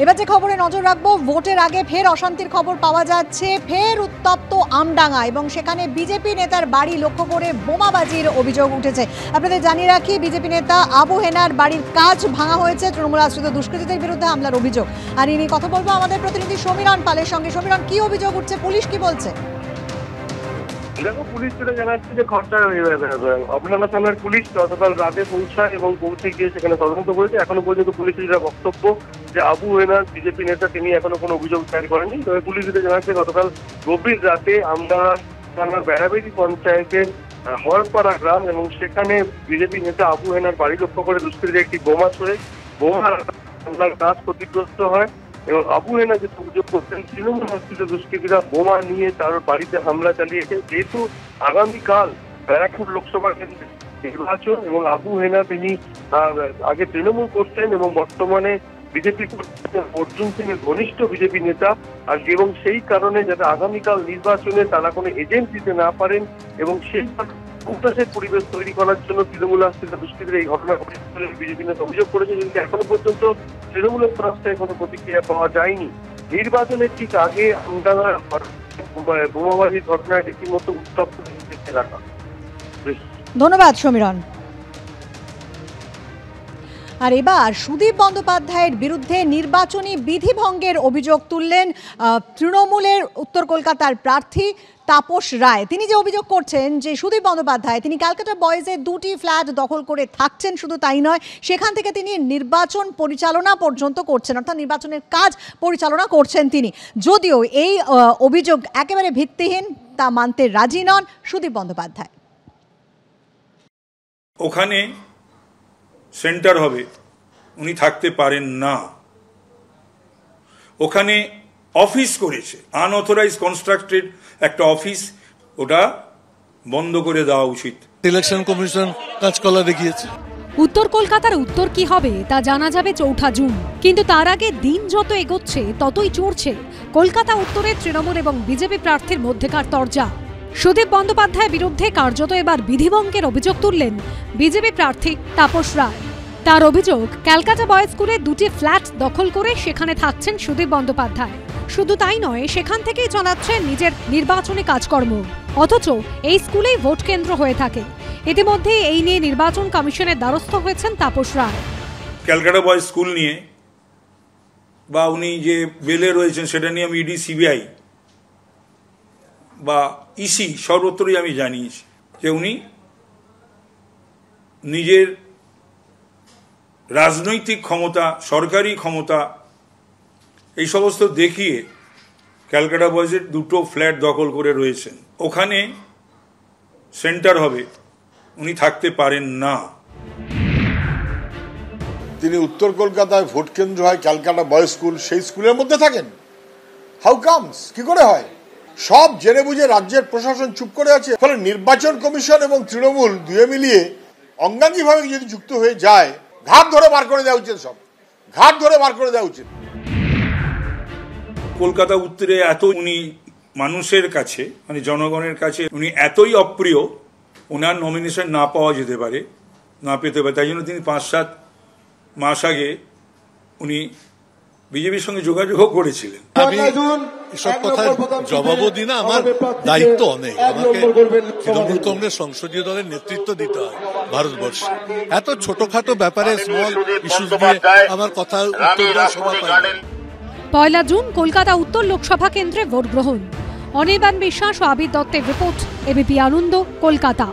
এবার যে খবরে নজর রাখবো, ভোটের আগে ফের অশান্তির খবর পাওয়া যাচ্ছে। ফের উত্তপ্ত আমডাঙ্গা এবং সেখানে বিজেপি নেতার বাড়ি লক্ষ্য করে বোমাবাজির অভিযোগ উঠেছে। আপনাদের জানিয়ে রাখি, বিজেপি নেতা আবু হেনার বাড়ির কাজ ভাঙা হয়েছে। তৃণমূল আশ্রিত দুষ্কৃতীদের বিরুদ্ধে হামলার অভিযোগ। আর ইনি কথা বলবো আমাদের প্রতিনিধি সমীরণ পালের সঙ্গে। সমীরণ, কি অভিযোগ উঠছে, পুলিশ কি বলছে? দেখো, পুলিশ যেটা জানাচ্ছে যে আপনারা থানার পুলিশ গতকাল রাতে পৌঁছায় এবং পৌঁছে গিয়ে সেখানে তদন্ত করেছে। এখনো পর্যন্ত পুলিশের যেটা বক্তব্য যে আবু হেনা বিজেপি নেতা, তিনি এখনো কোনো অভিযোগ দায়ের করেননি। তবে পুলিশ যেটা জানাচ্ছে গতকাল গভীর রাতে আমরা থানার বেড়াবেড়ি পঞ্চায়েতের হরপাড়া গ্রাম এবং সেখানে বিজেপি নেতা আবু হেনার বাড়ি লক্ষ্য করে দুষ্কৃতীরা একটি বোমা ছড়ে বোমার কাজ ক্ষতিগ্রস্ত হয় এবং আবু হেনা যে অভিযোগ করছেন তৃণমূল আশ্রিত দুষ্কৃতীরা বোমা নিয়ে তার বাড়িতে হামলা চালিয়েছে। যেহেতু আগামীকাল ব্যারাকপুর লোকসভা কেন্দ্রে নির্বাচন এবং আবু হেনা তিনি আগে তৃণমূল করছেন এবং বর্তমানে বিজেপি অর্জুন সিং এর ঘনিষ্ঠ বিজেপি নেতা, আর এবং সেই কারণে যাতে আগামীকাল নির্বাচনে তারা কোনো এজেন্ট দিতে না পারেন এবং সেই উত্তাসের পরিবেশ তৈরি করার জন্য তৃণমূল আশ্রিত দুষ্কৃতীরা এই ঘটনা ঘটেছে বলে বিজেপি নেতা অভিযোগ করেছে। কিন্তু এখনো পর্যন্ত তৃণমূলের তরফ থেকে কোনো প্রতিক্রিয়া পাওয়া যায়নি। নির্বাচনের ঠিক আগে আমডাঙ্গার বোমাবাজির ঘটনায় রীতিমতো উত্তপ্ত এলাকা। ধন্যবাদ সমীরণ। আর এবার সুদীপ বন্দ্যোপাধ্যায়ের বিরুদ্ধে নির্বাচনী বিধিভঙ্গের অভিযোগ তুললেন তৃণমূলের উত্তর কলকাতার প্রার্থী তাপস রায়। তিনি যে অভিযোগ করছেন যে সুদীপ বন্দ্যোপাধ্যায় তিনি ক্যালকাটা বয়েজে 2টি ফ্ল্যাট দখল করে থাকছেন, শুধু তাই নয় সেখান থেকে তিনি নির্বাচন পরিচালনা পর্যন্ত করছেন, অর্থাৎ নির্বাচনের কাজ পরিচালনা করছেন তিনি। যদিও এই অভিযোগ একেবারে ভিত্তিহীন, তা মানতে রাজি নন সুদীপ বন্দ্যোপাধ্যায়। ওখানে সেন্টার হবে, উনি থাকতে পারেন না। ওখানে অফিস করেছে, আনঅথরাইজ কনস্ট্রাক্টেড একটা অফিস, ওটা বন্ধ করে দেওয়া উচিত। ইলেকশন কমিশন কাজকলা দেখিয়েছে। উত্তর কলকাতার উত্তর কি হবে তা জানা যাবে 4 জুন। কিন্তু তার আগে দিন যত এগোচ্ছে ততই চড়ছে কলকাতা উত্তরের তৃণমূল এবং বিজেপি প্রার্থীর মধ্যেকার তরজা। সুদীপ বন্দ্যোপাধ্যায়ের বিরুদ্ধে কার্যত এবার বিধিভঙ্গের অভিযোগ তুললেন বিজেপি প্রার্থী তাপস রায়। তার অভিযোগ, ক্যালকাটা বয়েজ স্কুলে 2টি ফ্ল্যাট দখল করে সেখানে থাকছেন সুদীপ বন্দ্যোপাধ্যায়। শুধু তাই নয়, সেখান থেকেই চালাচ্ছেন নিজের নির্বাচনী কাজকর্ম, অথচ এই স্কুলেই ভোট কেন্দ্র হয়ে থাকে। ইতিমধ্যে এই নিয়ে নির্বাচন কমিশনের দ্বারস্থ হয়েছেন তাপস রায়। ক্যালকাটা বয়েজ স্কুল নিয়ে বা উনি যে বেলে রয়েছেন সেটা নিয়ে আমি ইডি, সিবিআই বা ইসি সর্বত্রই আমি জানিয়েছি যে উনি নিজের রাজনৈতিক ক্ষমতা, সরকারি ক্ষমতা এই সমস্ত দেখিয়ে ক্যালকাটা বয়েজের 2টো ফ্ল্যাট দখল করে রয়েছেন। ওখানে সেন্টার হবে, উনি থাকতে পারেন না। তিনি উত্তর কলকাতায় ভোট কেন্দ্র হয় ক্যালকাটা বয়েজ স্কুল, সেই স্কুলের মধ্যে থাকেন। হাউ কামস, কি করে হয়? সব জেনে বুঝে রাজ্যের প্রশাসন চুপ করে আছে। ফলে নির্বাচন কমিশন এবং তৃণমূল দুয়ে মিলিয়ে অঙ্গাঙ্গিভাবে যদি যুক্ত হয়ে যায়, ঘাট ধরে বার করে দেওয়া উচিত, সব ঘাট ধরে বার করে দেওয়া উচিত। কলকাতা উত্তরে এত উনি মানুষের কাছে, মানে জনগণের কাছে উনি এতই অপ্রিয়, ওনার নমিনেশন না পাওয়া যেতে পারে, না পেতে পারে। তাই জন্য তিনি 5-7 মাস আগে উনি বিজেপির সঙ্গে যোগাযোগও করেছিলেন। আমি এসব কথার জবাবও দিই না, আমার দায়িত্ব অনেক। আমাকে তৃণমূল কংগ্রেস সংসদীয় দলের নেতৃত্ব দিতে হয় ভারতবর্ষে। এত ছোটখাটো ব্যাপারে, স্মল ইস্যুস নিয়ে আমার কথা উত্তর দেওয়ার সময় পাই না। 1 জুন কলকাতা উত্তর লোকসভা কেন্দ্রে ভোট গ্রহণ। অনির্বাণ বিশ্বাস ও আবির দত্তের রিপোর্ট, এবিপি আনন্দ, কলকাতা।